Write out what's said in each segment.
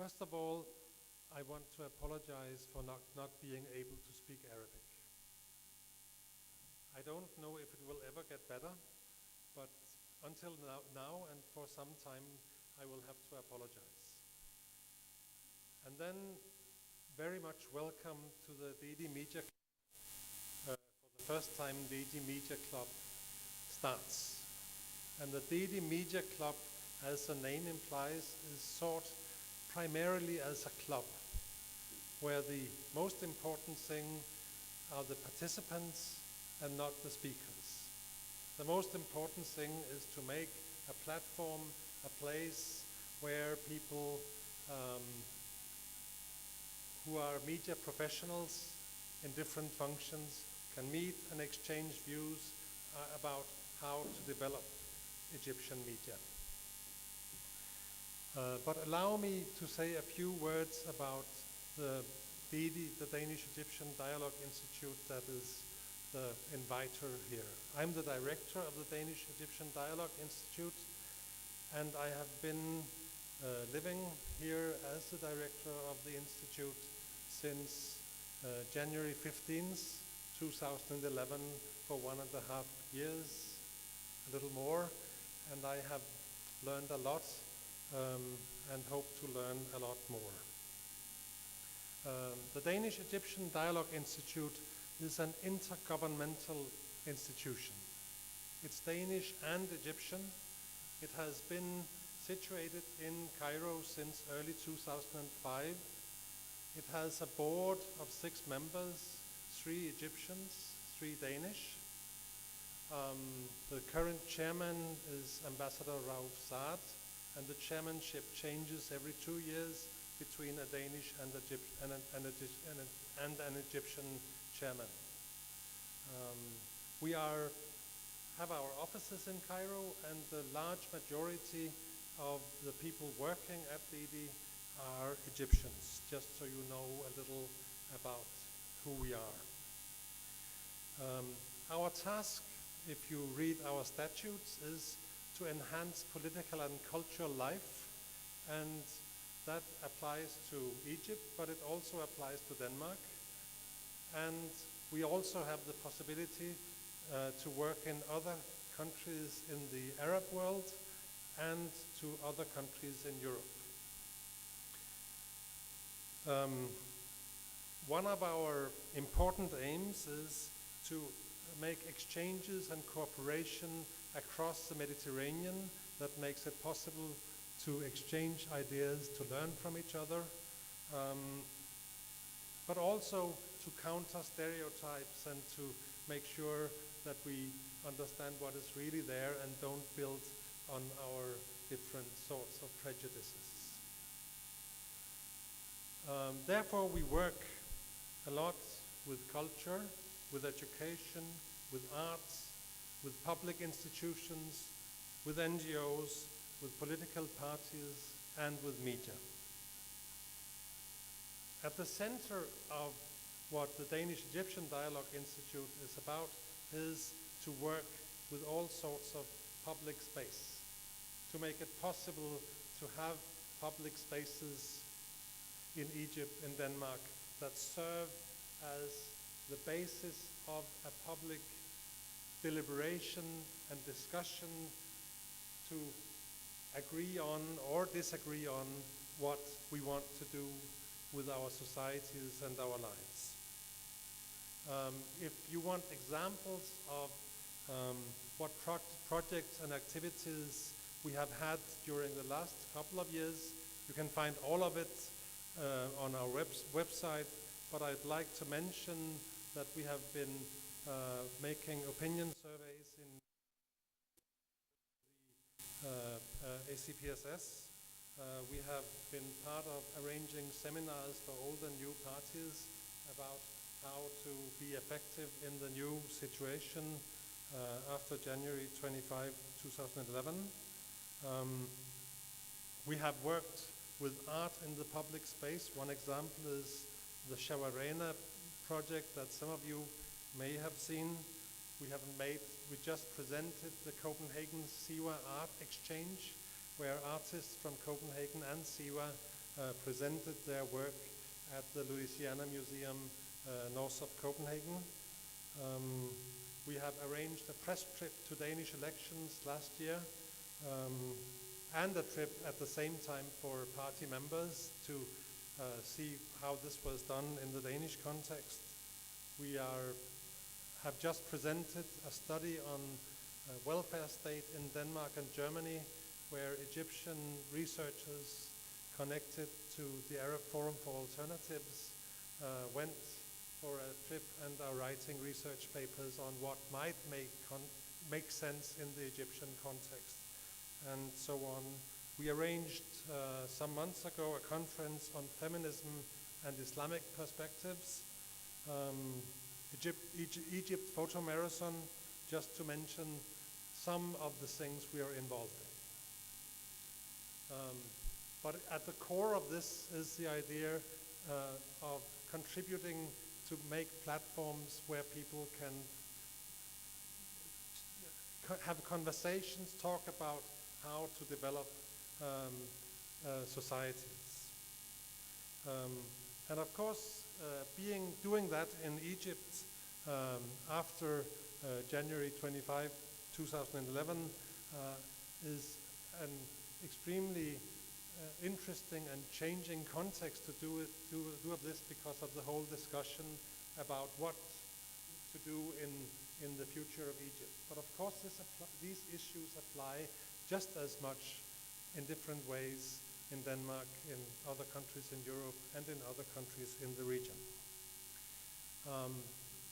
First of all, I want to apologize for not being able to speak Arabic. I don't know if it will ever get better, but until now and for some time, I will have to apologize. And then, very much welcome to the DD Media Club. For the first time, DD Media Club starts. And the DD Media Club, as the name implies, is sought primarily as a club, where the most important thing are the participants and not the speakers. The most important thing is to make a platform, a place where people who are media professionals in different functions can meet and exchange views about how to develop Egyptian media. But allow me to say a few words about the DD, the Danish-Egyptian Dialogue Institute, that is the inviter here. I'm the director of the Danish-Egyptian Dialogue Institute, and I have been living here as the director of the institute since January 15th, 2011, for 1.5 years, a little more, and I have learned a lot and hope to learn a lot more. The Danish-Egyptian Dialogue Institute is an intergovernmental institution. It's Danish and Egyptian. It has been situated in Cairo since early 2005. It has a board of 6 members, 3 Egyptians, 3 Danish. The current chairman is Ambassador Rauf Saad, and the chairmanship changes every 2 years between a Danish and an Egyptian chairman. We have our offices in Cairo, and the large majority of the people working at DD are Egyptians, just so you know a little about who we are. Our task, if you read our statutes, is to enhance political and cultural life, and that applies to Egypt, but it also applies to Denmark. And we also have the possibility to work in other countries in the Arab world and to other countries in Europe. One of our important aims is to make exchanges and cooperation across the Mediterranean that makes it possible to exchange ideas, to learn from each other, but also to counter stereotypes and to make sure that we understand what is really there and don't build on our different sorts of prejudices. Therefore, we work a lot with culture, with education, with arts, with public institutions, with NGOs, with political parties, and with media. At the center of what the Danish-Egyptian Dialogue Institute is about is to work with all sorts of public space, to make it possible to have public spaces in Egypt and Denmark that serve as the basis of a public deliberation and discussion to agree on or disagree on what we want to do with our societies and our lives. If you want examples of what projects and activities we have had during the last couple of years, you can find all of it on our website, but I'd like to mention that we have been making opinion surveys in the ACPSS. We have been part of arranging seminars for old and new parties about how to be effective in the new situation after January 25, 2011. We have worked with art in the public space. One example is the Shawarena project that some of you may have seen. We just presented the Copenhagen Siwa Art Exchange, where artists from Copenhagen and Siwa presented their work at the Louisiana Museum north of Copenhagen. We have arranged a press trip to Danish elections last year, and a trip at the same time for party members to see how this was done in the Danish context. We have just presented a study on welfare state in Denmark and Germany, where Egyptian researchers connected to the Arab Forum for Alternatives went for a trip and are writing research papers on what might make sense in the Egyptian context, and so on. We arranged some months ago a conference on feminism and Islamic perspectives. Egypt Photo Marathon, just to mention some of the things we are involved in. But at the core of this is the idea of contributing to make platforms where people can have conversations, talk about how to develop societies. And of course, doing that in Egypt after January 25, 2011 is an extremely interesting and changing context to do of this, because of the whole discussion about what to do in the future of Egypt. But of course, these issues apply just as much in different ways in Denmark, in other countries in Europe, and in other countries in the region.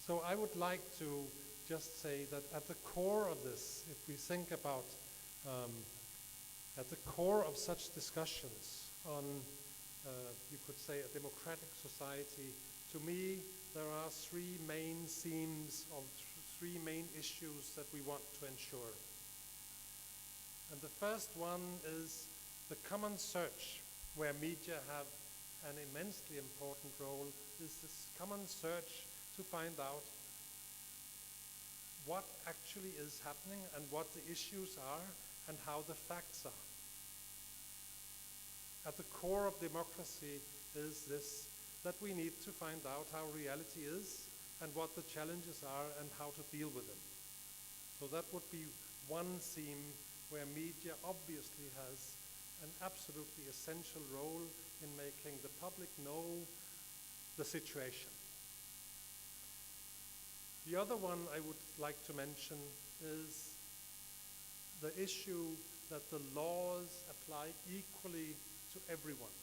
So I would like to just say that at the core of this, if we think about at the core of such discussions on, you could say, a democratic society, to me, there are three main themes of three main issues that we want to ensure. And the first one is the common search, where media have an immensely important role, is this common search to find out what actually is happening and what the issues are and how the facts are. At the core of democracy is this, that we need to find out how reality is and what the challenges are and how to deal with them. So that would be one theme where media obviously has an absolutely essential role in making the public know the situation. The other one I would like to mention is the issue that the laws apply equally to everyone.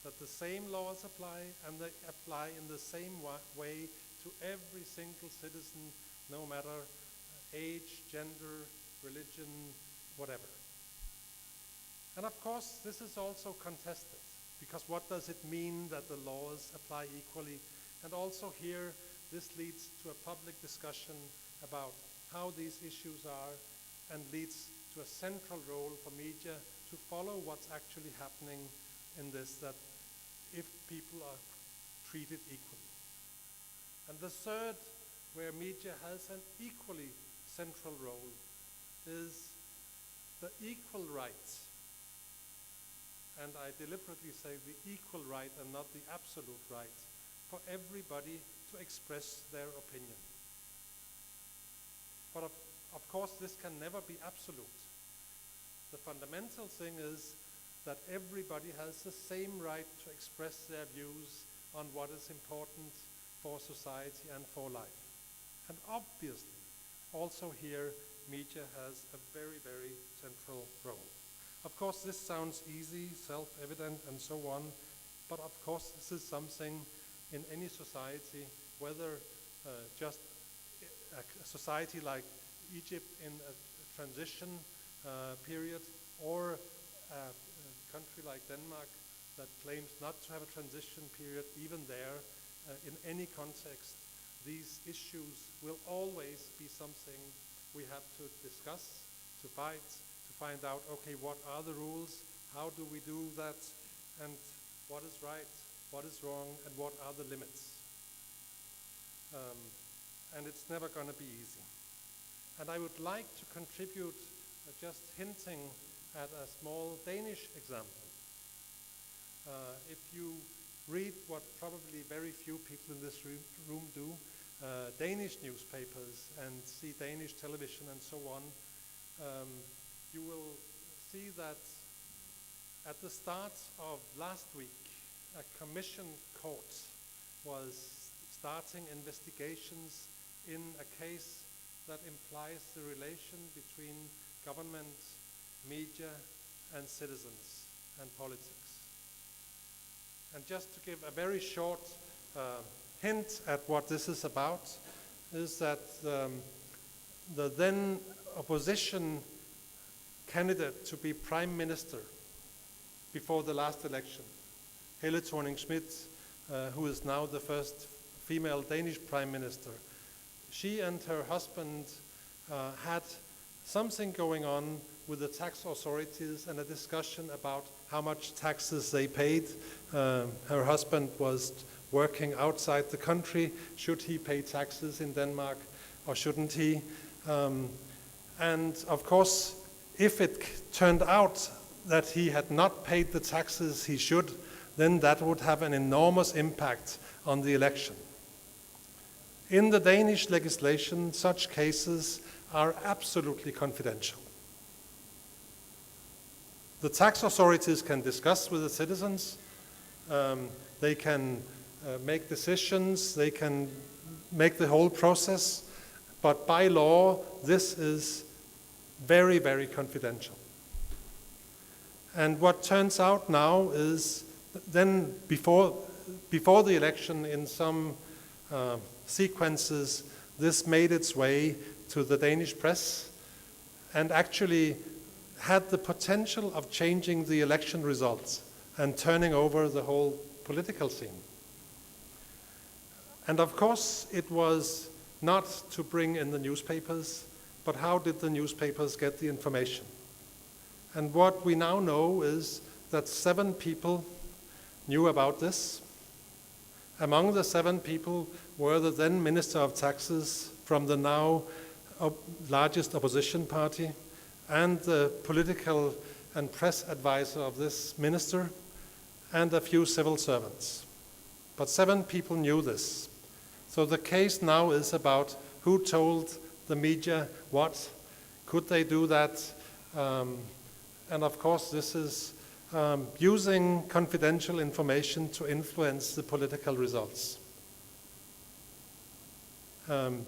That the same laws apply, and they apply in the same way to every single citizen, no matter age, gender, religion, whatever. And of course, this is also contested, because what does it mean that the laws apply equally? And also here, this leads to a public discussion about how these issues are, and leads to a central role for media to follow what's actually happening in this, that if people are treated equally. And the third, where media has an equally central role, is the equal rights. And I deliberately say the equal right and not the absolute right for everybody to express their opinion. But of course, this can never be absolute. The fundamental thing is that everybody has the same right to express their views on what is important for society and for life. And obviously, also here, media has a very, very central role. Of course, this sounds easy, self-evident, and so on, but of course, this is something in any society, whether just a society like Egypt in a transition period, or a country like Denmark that claims not to have a transition period, even there, in any context, these issues will always be something we have to discuss, to fight, to find out, okay, what are the rules, how do we do that, and what is right, what is wrong, and what are the limits. And it's never going to be easy. And I would like to contribute just hinting at a small Danish example. If you read what probably very few people in this room do, Danish newspapers and see Danish television and so on, you will see that at the start of last week, a commission court was starting investigations in a case that implies the relation between government, media, and citizens and politics. And just to give a very short hint at what this is about, is that the then opposition candidate to be prime minister before the last election, Helle Thorning-Schmidt, who is now the first female Danish prime minister, she and her husband had something going on with the tax authorities and a discussion about how much taxes they paid. Her husband was working outside the country. Should he pay taxes in Denmark or shouldn't he? And of course, if it turned out that he had not paid the taxes he should, then that would have an enormous impact on the election. In the Danish legislation, such cases are absolutely confidential. The tax authorities can discuss with the citizens, they can make decisions, they can make the whole process, but by law, this is very, very confidential. And what turns out now is then before the election, in some sequences, this made its way to the Danish press and actually had the potential of changing the election results and turning over the whole political scene. And of course, it was not to bring in the newspapers, but how did the newspapers get the information? And what we now know is that 7 people knew about this. Among the 7 people were the then Minister of Taxes from the now largest opposition party, and the political and press advisor of this minister, and a few civil servants. But 7 people knew this. So the case now is about who told the media what, could they do that, and of course this is using confidential information to influence the political results.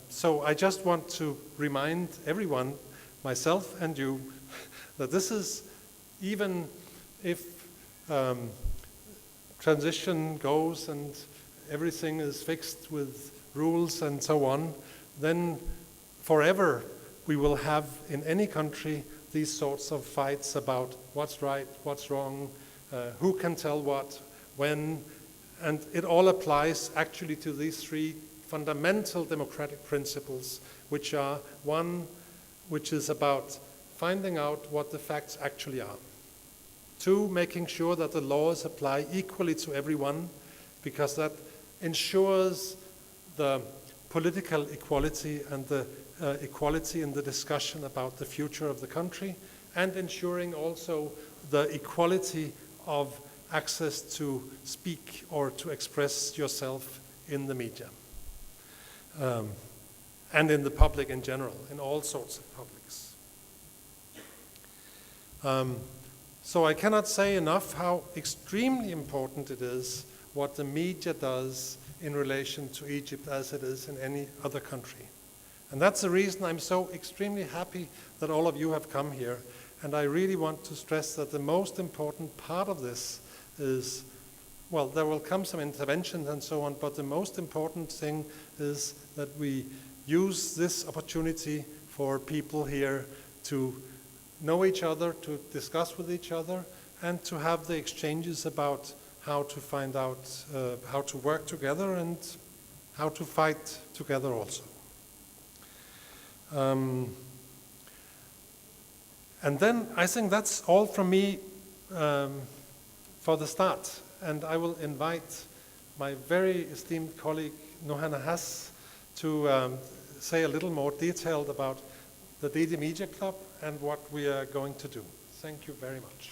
So I just want to remind everyone, myself and you, that this is, even if transition goes and everything is fixed with rules and so on, then forever we will have in any country these sorts of fights about what's right, what's wrong, who can tell what, when, and it all applies actually to these 3 fundamental democratic principles, which are: 1, which is about finding out what the facts actually are; 2, making sure that the laws apply equally to everyone, because that ensures the political equality and the equality in the discussion about the future of the country, and ensuring also the equality of access to speak or to express yourself in the media. And in the public in general, in all sorts of publics. So I cannot say enough how extremely important it is what the media does in relation to Egypt as it is in any other country. And that's the reason I'm so extremely happy that all of you have come here. And I really want to stress that the most important part of this is, well, there will come some interventions and so on, but the most important thing is that we use this opportunity for people here to know each other, to discuss with each other, and to have the exchanges about how to find out how to work together and how to fight together also. And then I think that's all from me for the start. And I will invite my very esteemed colleague, Nohana Hass, to say a little more detailed about the DD Media Club and what we are going to do. Thank you very much.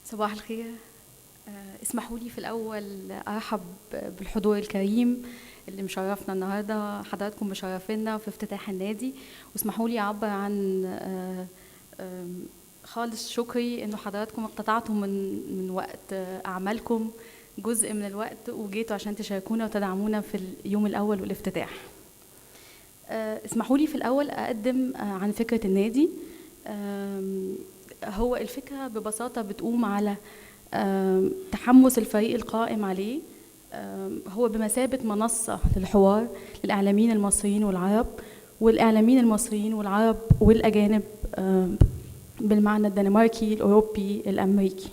صباح الخير. اسمحوا لي في الأول أرحب بالحضور الكريم اللي مشرفنا النهاردة، حضراتكم مشرفينا في افتتاح النادي، واسمحوا لي أعبر عن خالص شكري إنه حضراتكم اقتطعتوا من وقت أعمالكم جزء من الوقت وجيتوا عشان تشاركونا وتدعمونا في اليوم الأول والافتتاح. اسمحوا لي في الأول أقدم عن فكرة النادي. هو الفكرة ببساطة بتقوم على تحمس الفريق القائم عليه، هو بمثابة منصة للحوار للإعلاميين المصريين والعرب، والإعلاميين المصريين والعرب والأجانب بالمعنى الدنماركي الأوروبي الأمريكي.